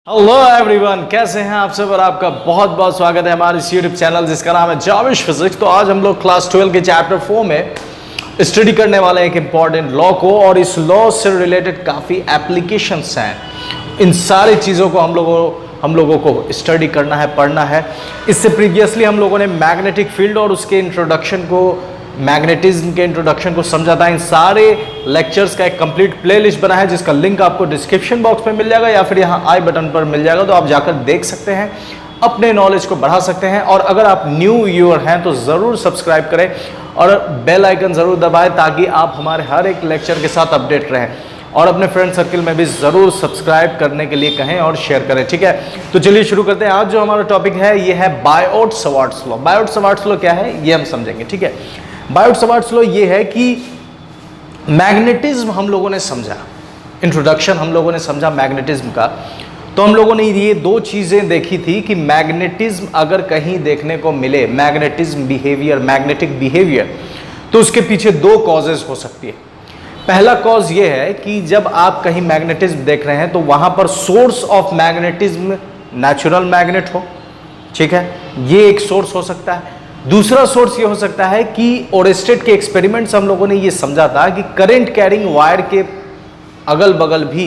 Hello everyone, कैसे हैं आप सब। और आपका बहुत बहुत स्वागत है हमारे इस यूट्यूब चैनल जिसका नाम है जाविश फिजिक्स। तो आज हम लोग क्लास 12 के चैप्टर 4 में स्टडी करने वाले हैं एक इंपॉर्टेंट लॉ को, और इस लॉ से रिलेटेड काफ़ी एप्लीकेशंस हैं। इन सारी चीज़ों को हम लोगों को स्टडी करना है, पढ़ना है। इससे प्रीवियसली हम लोगों ने मैग्नेटिक फील्ड और उसके इंट्रोडक्शन को, मैग्नेटिज्म के इंट्रोडक्शन को समझा था। इन सारे लेक्चर्स का एक कंप्लीट प्लेलिस्ट बना है जिसका लिंक आपको डिस्क्रिप्शन बॉक्स में मिल जाएगा या फिर यहाँ आई बटन पर मिल जाएगा। तो आप जाकर देख सकते हैं, अपने नॉलेज को बढ़ा सकते हैं। और अगर आप न्यू व्यूअर हैं तो ज़रूर सब्सक्राइब करें और बेल आइकन ज़रूर दबाएं ताकि आप हमारे हर एक लेक्चर के साथ अपडेट रहें। और अपने फ्रेंड सर्किल में भी ज़रूर सब्सक्राइब करने के लिए कहें और शेयर करें, ठीक है। तो चलिए शुरू करते हैं। आज जो हमारा टॉपिक है ये है बायोट-सवार्ट्स लॉ। बायोट-सवार्ट्स लॉ क्या है ये हम समझेंगे, ठीक है। बायोट-सवार्ट्स लॉ ये है कि मैग्नेटिज्म हम लोगों ने समझा, इंट्रोडक्शन हम लोगों ने समझा मैग्नेटिज्म का। तो हम लोगों ने ये दो चीज़ें देखी थी कि मैग्नेटिज्म अगर कहीं देखने को मिले, मैग्नेटिज्म बिहेवियर, मैग्नेटिक बिहेवियर, तो उसके पीछे दो कॉजेज हो सकती है। पहला कॉज ये है कि जब आप कहीं मैग्नेटिज्म देख रहे हैं तो वहाँ पर source of magnetism natural magnet हो, ठीक है, ये एक सोर्स हो सकता है। दूसरा सोर्स ये हो सकता है कि ओरेस्टेड के एक्सपेरिमेंट्स हम लोगों ने ये समझा था कि करंट कैरिंग वायर के अगल बगल भी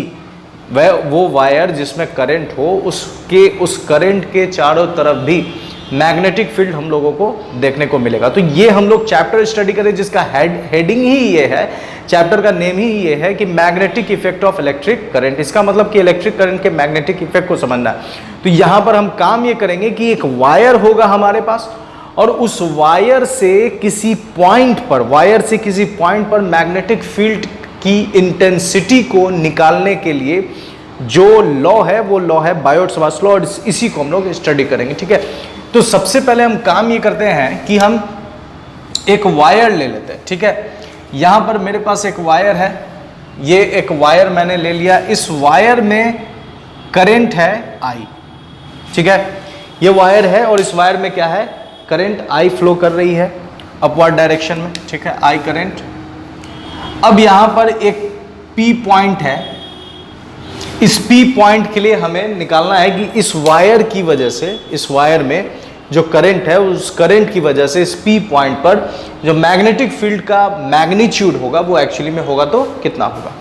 वो वायर जिसमें करंट हो, उसके उस करंट के चारों तरफ भी मैग्नेटिक फील्ड हम लोगों को देखने को मिलेगा। तो ये हम लोग चैप्टर स्टडी करें जिसका हेडिंग ही ये है, चैप्टर का नेम ही ये है कि magnetic effect of electric current. इसका मतलब कि इलेक्ट्रिक करंट के मैग्नेटिक इफेक्ट को समझना है। तो यहाँ पर हम काम ये करेंगे कि एक वायर होगा हमारे पास, और उस वायर से किसी पॉइंट पर मैग्नेटिक फील्ड की इंटेंसिटी को निकालने के लिए जो लॉ है वो लॉ है बायोट-सवार्ट्स लॉ, और इसी को हम लोग स्टडी करेंगे, ठीक है। तो सबसे पहले हम काम ये करते हैं कि हम एक वायर ले लेते हैं, ठीक है। यहाँ पर मेरे पास एक वायर है, ये एक वायर मैंने ले लिया। इस वायर में करंट है आई, ठीक है, ये वायर है और इस वायर में क्या है, करंट आई फ्लो कर रही है अपवर्ड डायरेक्शन में, ठीक है, आई करंट। अब यहां पर एक पी पॉइंट है। इस पी पॉइंट के लिए हमें निकालना है कि इस वायर की वजह से, इस वायर में जो करंट है उस करंट की वजह से इस पी पॉइंट पर जो मैग्नेटिक फील्ड का मैग्नीट्यूड होगा वो एक्चुअली में होगा तो कितना होगा।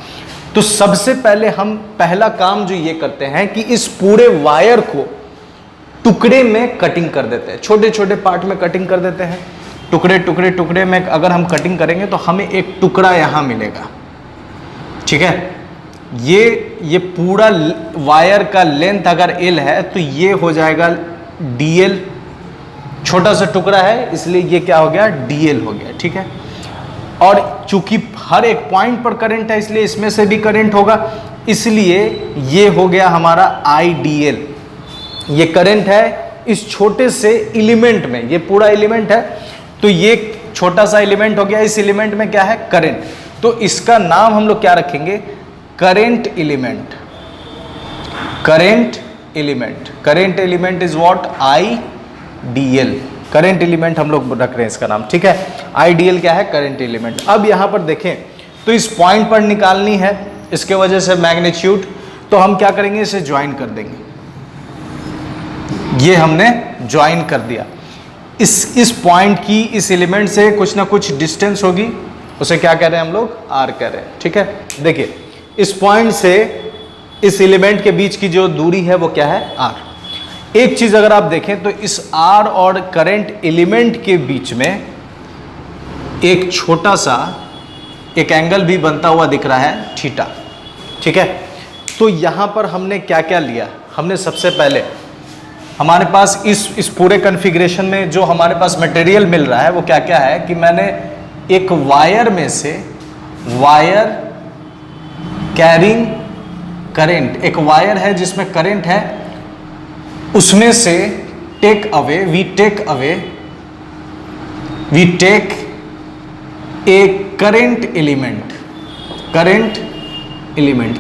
तो सबसे पहले हम पहला काम जो ये करते हैं कि इस पूरे वायर को टुकड़े में कटिंग कर देते हैं, छोटे छोटे पार्ट में कटिंग कर देते हैं। टुकड़े में अगर हम कटिंग करेंगे तो हमें एक टुकड़ा यहाँ मिलेगा, ठीक है। ये पूरा वायर का लेंथ अगर एल है तो ये हो जाएगा डीएल। छोटा सा टुकड़ा है इसलिए ये क्या हो गया, डीएल हो गया, ठीक है। और चूंकि हर एक पॉइंट पर करंट है इसलिए इसमें से भी करंट होगा, इसलिए ये हो गया हमारा आईडीएल। ये करंट है इस छोटे से एलिमेंट में, ये पूरा एलिमेंट है तो ये छोटा सा एलिमेंट हो गया। इस एलिमेंट में क्या है, करंट। तो इसका नाम हम लोग क्या रखेंगे, current element. Current element is what, IDL. Current element हम लोग रख रहे हैं इसका नाम, ठीक है। आईडीएल क्या है, करंट एलिमेंट। अब यहां पर देखें तो इस पॉइंट पर निकालनी है इसके वजह से मैग्नीट्यूड, तो हम क्या करेंगे, इसे ज्वाइन कर देंगे। ये हमने ज्वाइन कर दिया। इस पॉइंट की इस एलिमेंट से कुछ ना कुछ डिस्टेंस होगी, उसे क्या कह रहे हैं हम लोग, आर कह रहे हैं, ठीक है। देखिए इस पॉइंट से इस एलिमेंट के बीच की जो दूरी है वो क्या है, आर। एक चीज अगर आप देखें तो इस आर और करंट एलिमेंट के बीच में एक छोटा सा एक एंगल भी बनता हुआ दिख रहा है, थीटा, ठीक है। तो यहां पर हमने क्या क्या लिया, हमने सबसे पहले हमारे पास इस पूरे कॉन्फ़िगरेशन में जो हमारे पास मटेरियल मिल रहा है वो क्या क्या है कि मैंने एक वायर में से वायर कैरिंग करंट, एक वायर है जिसमें करंट है, उसमें से we take a current element.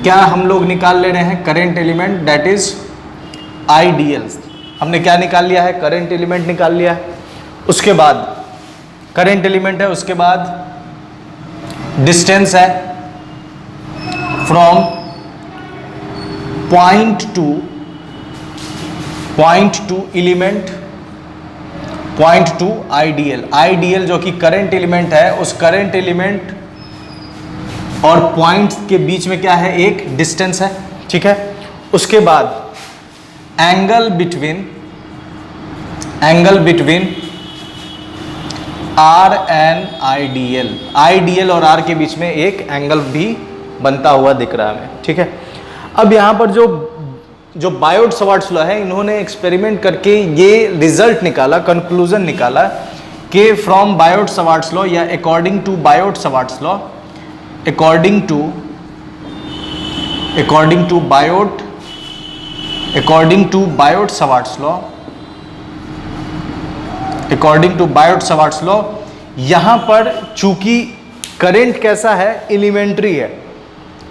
क्या हम लोग निकाल ले रहे हैं, current element, that is IDL. हमने क्या निकाल लिया है, करंट एलिमेंट निकाल लिया है। उसके बाद करंट एलिमेंट है, उसके बाद डिस्टेंस है from point two 0.2 element, 0.2 ideal, ideal जो कि करंट एलिमेंट है, उस करंट एलिमेंट और पॉइंट के बीच में क्या है, एक डिस्टेंस है, ठीक है। उसके बाद angle between r and ideal, ideal और आर के बीच में एक एंगल भी बनता हुआ दिख रहा है हमें, ठीक है। अब यहाँ पर जो बायोट-सवार्ट्स लॉ है, इन्होंने एक्सपेरिमेंट करके ये रिजल्ट निकाला, कंक्लूजन निकाला कि फ्रॉम बायोट-सवार्ट्स लॉ या according to Biot Savart's law, according to Biot Savart's law, यहां पर चूंकि करंट कैसा है, एलिमेंट्री है,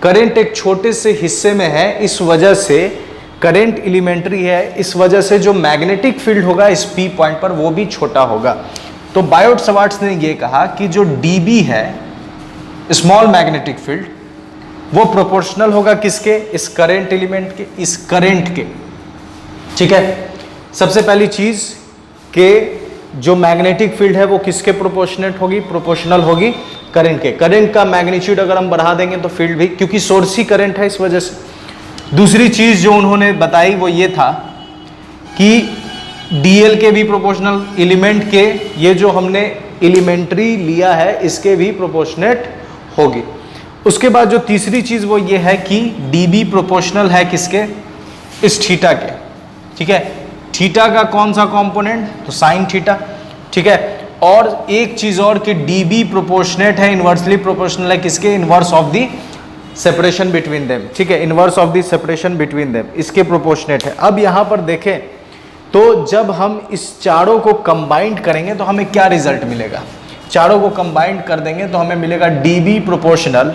करंट एक छोटे से हिस्से में है, इस वजह से करंट एलिमेंट्री है, इस वजह से जो मैग्नेटिक फील्ड होगा इस पी पॉइंट पर वो भी छोटा होगा। तो बायोट-सवार्ट्स ने ये कहा कि जो डीबी है, स्मॉल मैग्नेटिक फील्ड, वो प्रोपोर्शनल होगा किसके, इस करंट एलिमेंट के, इस करंट के, ठीक है। सबसे पहली चीज कि जो मैग्नेटिक फील्ड है वो किसके प्रोपोर्शनेट होगी, प्रोपोर्शनल होगी करंट के। करंट का मैग्नीट्यूड अगर हम बढ़ा देंगे तो फील्ड भी, क्योंकि सोर्स ही करंट है, इस वजह से। दूसरी चीज जो उन्होंने बताई वो ये था कि डीएल के भी प्रोपोर्शनल, एलिमेंट के, ये जो हमने एलिमेंट्री लिया है इसके भी प्रोपोर्शनेट होगी। उसके बाद जो तीसरी चीज वो ये है कि डीबी प्रोपोर्शनल है किसके, इस थीटा के, ठीक है। थीटा का कौन सा कंपोनेंट, तो साइन थीटा, ठीक है। और एक चीज और कि डीबी प्रोपोर्शनेट है, इनवर्सली प्रोपोर्शनल है किसके, inverse of the separation between them, ठीक है, inverse of the separation between them, इसके प्रोपोर्शनेट है। अब यहां पर देखें तो जब हम इस चारों को कंबाइंड करेंगे तो हमें क्या रिजल्ट मिलेगा, चारों को कंबाइंड कर देंगे तो हमें मिलेगा dB proportional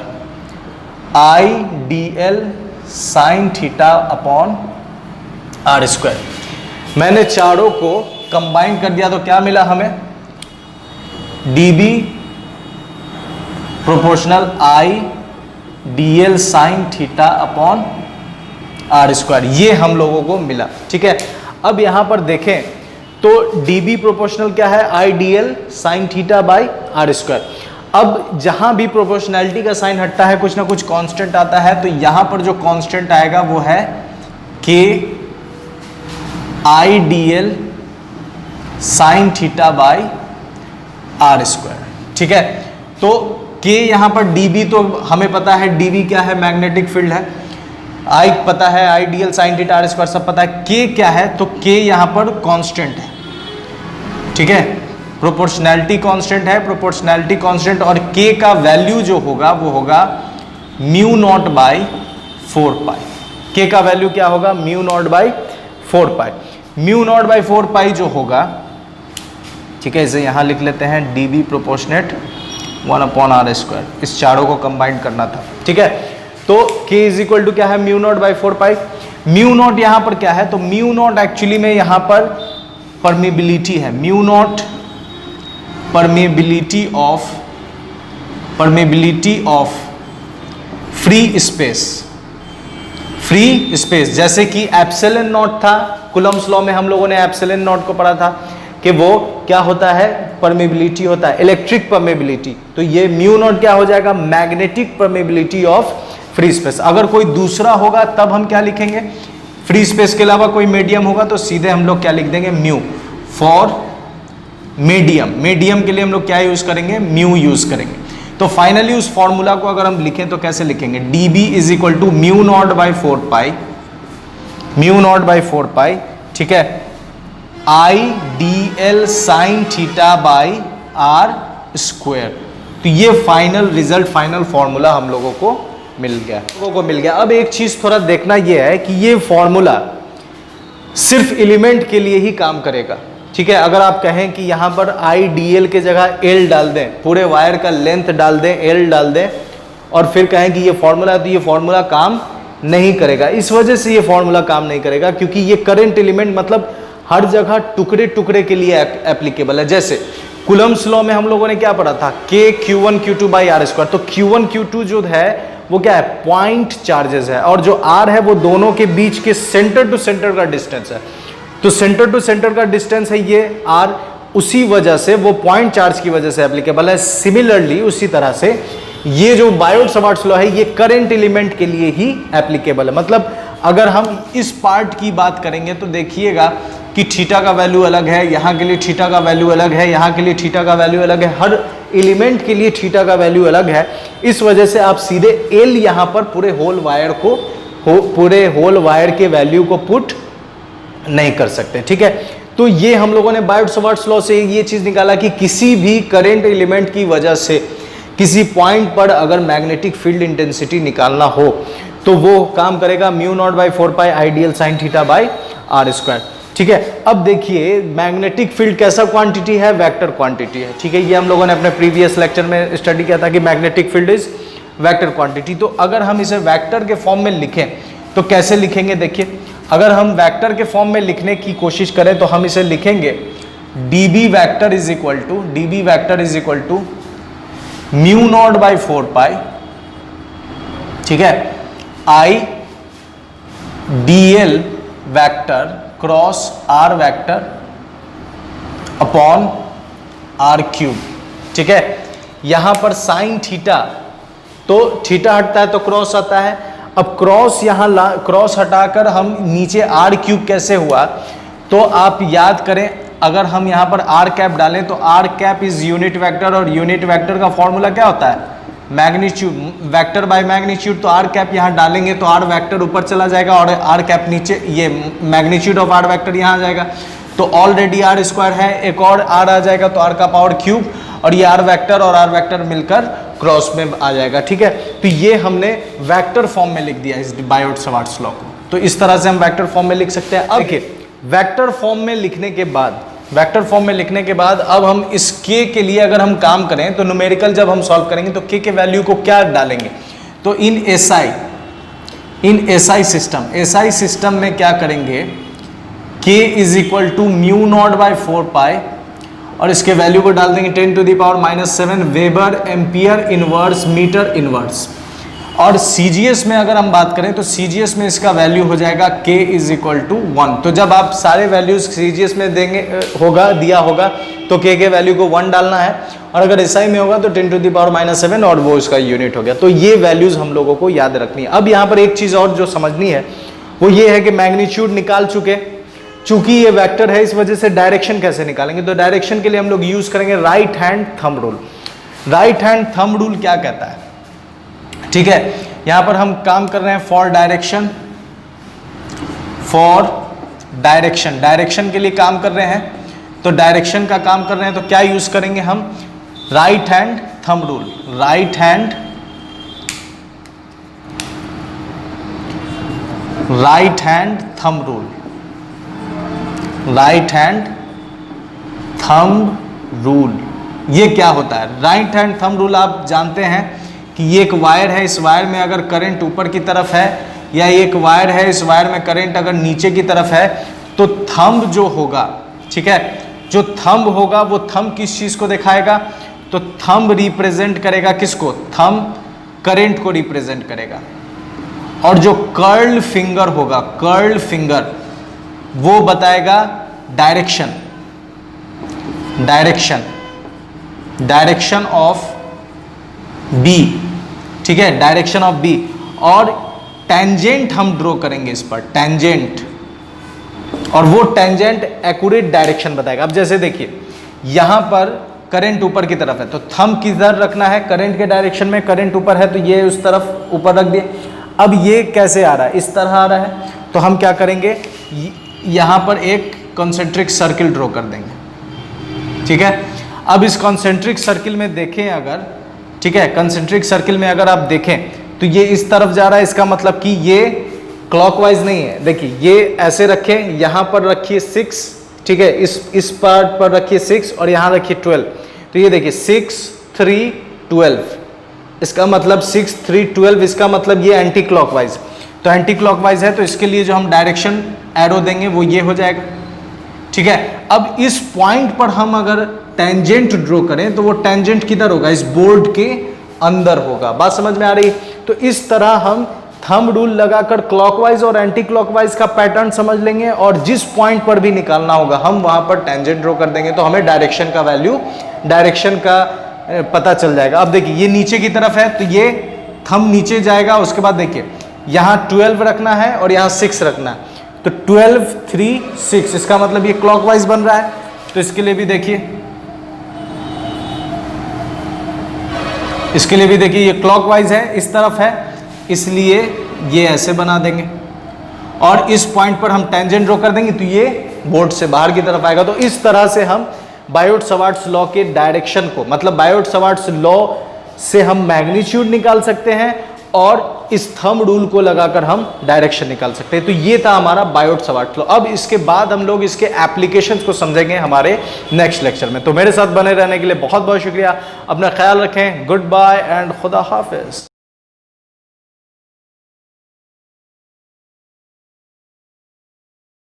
I d l sine theta upon r square. मैंने चारों को कंबाइन कर दिया तो क्या मिला हमें, dB proportional I d l sine theta upon r square, ये हम लोगों को मिला, ठीक है। अब यहां पर देखें तो डीबी प्रोपोर्शनल क्या है, I d l sine theta by r square. अब जहां भी प्रोपोर्शनैलिटी का साइन हटता है कुछ ना कुछ कांस्टेंट आता है, तो यहां पर जो कांस्टेंट आएगा वो है के I d l sine theta by r square, ठीक है। तो के यहाँ पर डीबी तो हमें पता है, डीबी क्या है, मैग्नेटिक फील्ड है, आई पता है, I d l sine theta r square सब पता है, के क्या है, तो के यहाँ पर कांस्टेंट है, ठीक है। प्रोपोर्शनैलिटी कांस्टेंट है, प्रोपोर्शनैलिटी कांस्टेंट, और के का वैल्यू जो होगा वो होगा म्यू नॉट बाई 4 पाई। के का वैल्यू क्या होगा, mu naught by 4 pi. Mu naught by 4 pi जो होगा, ठीक है, इसे यहां लिख लेते हैं, dB proportionate 1 upon r square, इस चारों को कंबाइन करना था, ठीक है। तो k इज इक्वल टू क्या है, mu naught by 4 pi. Mu not यहां पर क्या है, तो म्यू नॉट एक्चुअली में यहां पर परमिबिलिटी है, mu naught permeability of free space, जैसे कि एप्सिलॉन नॉट था, कूलम्ब्स लॉ में हम लोगों ने एप्सिलॉन नॉट को पढ़ा था कि वो क्या होता है, परमेबिलिटी होता है, इलेक्ट्रिक परमेबिलिटी। तो ये म्यू नॉट क्या हो जाएगा, magnetic permeability of free space. अगर कोई दूसरा होगा तब हम क्या लिखेंगे, फ्री स्पेस के अलावा कोई मीडियम होगा तो सीधे हम लोग क्या लिख देंगे, म्यू फॉर मीडियम। मीडियम के लिए हम लोग क्या यूज करेंगे, म्यू यूज करेंगे। तो फाइनली उस फॉर्मूला को अगर हम लिखें तो कैसे लिखेंगे, dB is equal to mu naught by 4 pi, mu naught by 4 pi, ठीक है, I d l sine theta by r square. तो ये फाइनल रिजल्ट, फाइनल फॉर्मूला हम लोगों को मिल गया। अब एक चीज थोड़ा देखना ये है कि ये फॉर्मूला सिर्फ एलिमेंट के लिए ही काम करेगा, ठीक है। अगर आप कहें कि यहां पर आई डी एल के जगह एल डाल दें, पूरे वायर का लेंथ डाल दें, एल डाल दें, और फिर कहें कि ये फॉर्मूला है, तो ये फॉर्मूला काम नहीं करेगा। इस वजह से ये फॉर्मूला काम नहीं करेगा क्योंकि ये करंट एलिमेंट मतलब हर जगह टुकड़े टुकड़े के लिए एप्लीकेबल है। जैसे कूलम्ब्स लॉ में हम लोगों ने क्या पढ़ा था, के Q1 Q2 by r square. तो Q1 Q2 जो है वो क्या है, पॉइंट चार्जेस है, और जो R है वो दोनों के बीच के सेंटर टू सेंटर का डिस्टेंस है। तो सेंटर टू सेंटर का डिस्टेंस है ये r, उसी वजह से वो पॉइंट चार्ज की वजह से एप्लीकेबल है। सिमिलरली उसी तरह से ये जो बायोट-सवार्ट्स लॉ है ये करंट एलिमेंट के लिए ही एप्लीकेबल है। मतलब अगर हम इस पार्ट की बात करेंगे तो देखिएगा कि थीटा का वैल्यू अलग है, यहाँ के लिए थीटा का वैल्यू अलग है, यहाँ के लिए थीटा का वैल्यू अलग है, हर एलिमेंट के लिए थीटा का वैल्यू अलग है। इस वजह से आप सीधे एल यहाँ पर पूरे होल वायर को पूरे होल वायर के वैल्यू को पुट नहीं कर सकते, ठीक है। तो ये हम लोगों ने बायोट-सवार्ट्स लॉ से ये चीज निकाला कि किसी भी करंट एलिमेंट की वजह से किसी पॉइंट पर अगर मैग्नेटिक फील्ड इंटेंसिटी निकालना हो तो वो काम करेगा mu naught by 4 pi ideal sine theta by r square, ठीक है। अब देखिए मैग्नेटिक फील्ड कैसा क्वांटिटी है, वेक्टर क्वांटिटी है, ठीक है। ये हम लोगों ने अपने प्रीवियस लेक्चर में स्टडी किया था कि magnetic field is vector quantity. तो अगर हम इसे वेक्टर के फॉर्म में लिखें तो कैसे लिखेंगे, देखिए अगर हम वेक्टर के फॉर्म में लिखने की कोशिश करें तो हम इसे लिखेंगे db vector is equal to mu naught by 4 pi, ठीक है, I dl vector cross r vector upon r cube, ठीक है। यहां पर साइन थीटा, तो थीटा हटता है तो क्रॉस आता है। अब क्रॉस यहां क्रॉस हटाकर हम नीचे r क्यूब कैसे हुआ, तो आप याद करें अगर हम यहां पर r कैप डालें तो r cap is unit vector, और यूनिट वेक्टर का फॉर्मूला क्या होता है, मैग्नीट्यूड, वेक्टर बाय मैग्नीट्यूड। तो r कैप यहां डालेंगे तो r वेक्टर ऊपर चला जाएगा और r कैप नीचे, ये मैग्नीट्यूड ऑफ r वेक्टर यहां आ जाएगा। तो ऑलरेडी r स्क्वायर है, एक और r आ जाएगा तो r का पावर क्यूब, और ये r वेक्टर और r वेक्टर मिलकर क्रॉस में आ जाएगा, ठीक है। तो ये हमने वेक्टर फॉर्म में लिख दिया इस बायोट-सवार्ट्स लॉ को। तो इस तरह से हम वेक्टर फॉर्म में लिख सकते हैं। अब देखिए वेक्टर फॉर्म में लिखने के बाद अब हम इस k के लिए अगर हम काम करें तो न्यूमेरिकल जब हम सॉल्व करेंगे तो k के वैल्यू को क्या डालेंगे, तो इन SI सिस्टम में क्या करेंगे, k is equal to mu naught by 4 pi और इसके वैल्यू को डाल देंगे 10⁻⁻⁷ weber ampere inverse metre inverse. और CGS में अगर हम बात करें तो CGS में इसका वैल्यू हो जाएगा k इज इक्वल टू 1। तो जब आप सारे वैल्यूज CGS में देंगे दिया होगा तो k के वैल्यू को 1 डालना है, और अगर SI में होगा तो 10⁻⁷ और वो इसका यूनिट हो गया। तो ये वैल्यूज हम लोगों को याद रखनी है। अब यहाँ पर एक चीज और जो समझनी है वो ये है कि मैग्नीट्यूड निकाल चुके, चूंकि ये वेक्टर है इस वजह से डायरेक्शन कैसे निकालेंगे, तो डायरेक्शन के लिए हम लोग यूज करेंगे right hand thumb rule. Right hand thumb rule क्या कहता है, ठीक है, यहां पर हम काम कर रहे हैं फॉर डायरेक्शन के लिए काम कर रहे हैं। तो डायरेक्शन का काम कर रहे हैं तो क्या यूज करेंगे हम, right hand thumb rule. Right hand thumb rule, right hand thumb rule, ये क्या होता है। राइट हैंड थंब रूल आप जानते हैं कि ये एक वायर है, इस वायर में अगर करंट ऊपर की तरफ है, या एक वायर है इस वायर में करंट अगर नीचे की तरफ है, तो थंब जो होगा, ठीक है, जो थंब होगा वो थंब किस चीज को दिखाएगा, तो थंब रिप्रेजेंट करेगा किसको, थंब करंट को रिप्रेजेंट करेगा। और जो कर्ल फिंगर होगा, कर्ल फिंगर वो बताएगा डायरेक्शन ऑफ बी, ठीक है, डायरेक्शन ऑफ बी। और टेंजेंट हम ड्रॉ करेंगे इस पर, टेंजेंट, और वो टेंजेंट एक्यूरेट डायरेक्शन बताएगा। अब जैसे देखिए यहां पर करंट ऊपर की तरफ है तो थंब किधर रखना है, करंट के डायरेक्शन में, करंट ऊपर है तो ये उस तरफ ऊपर रख दिए। अब ये कैसे आ रहा है, इस तरह आ रहा है, तो हम क्या करेंगे, यहां पर एक कॉन्सेंट्रिक सर्किल ड्रॉ कर देंगे, ठीक है। अब इस कॉन्सेंट्रिक सर्किल में देखें अगर, ठीक है, कॉन्सेंट्रिक सर्किल में अगर आप देखें तो ये इस तरफ जा रहा है, इसका मतलब कि ये क्लॉकवाइज नहीं है। देखिए ये ऐसे रखें, यहां पर रखिए 6, ठीक है, इस पार्ट पर रखिए 6 और यहां रखिए 12। तो ये देखिए 6, 3, 12, इसका मतलब 6, 3, 12, इसका मतलब ये एंटी क्लॉकवाइज। तो एंटी क्लॉकवाइज है तो इसके लिए जो हम डायरेक्शन एरो देंगे वो ये हो जाएगा, ठीक है। अब इस पॉइंट पर हम अगर टेंजेंट ड्रॉ करें तो वो टेंजेंट किधर होगा, इस बोर्ड के अंदर होगा। बात समझ में आ रही है। तो इस तरह हम थंब रूल लगाकर क्लॉकवाइज और एंटी क्लॉकवाइज का पैटर्न समझ लेंगे और जिस पॉइंट पर भी निकालना होगा हम वहां पर टेंजेंट ड्रॉ कर देंगे, तो हमें डायरेक्शन का वैल्यू, डायरेक्शन का पता चल जाएगा। अब देखिए ये नीचे की तरफ है तो ये थंब नीचे जाएगा, उसके बाद देखिए यहाँ 12 रखना है और यहाँ 6 रखना है, तो 12, 3, 6, इसका मतलब ये क्लॉकवाइज बन रहा है। तो इसके लिए भी देखिए, इसके लिए भी देखिए ये क्लॉकवाइज है, इस तरफ है, इसलिए ये ऐसे बना देंगे और इस पॉइंट पर हम टेंजेंट ड्रॉ कर देंगे तो ये बोर्ड से बाहर की तरफ आएगा। तो इस तरह से हम बायोट-सवार्ट्स लॉ के डायरेक्शन को, मतलब बायोट-सवार्ट्स लॉ से हम मैग्नीट्यूड निकाल सकते हैं और इस थंब रूल को लगाकर हम डायरेक्शन निकाल सकते हैं। तो ये था हमारा बायोट-सवार्ट्स लॉ। अब इसके बाद हम लोग इसके एप्लीकेशंस को समझेंगे हमारे नेक्स्ट लेक्चर में। तो मेरे साथ बने रहने के लिए बहुत बहुत शुक्रिया। अपना ख्याल रखें। गुड बाय एंड खुदा हाफिज।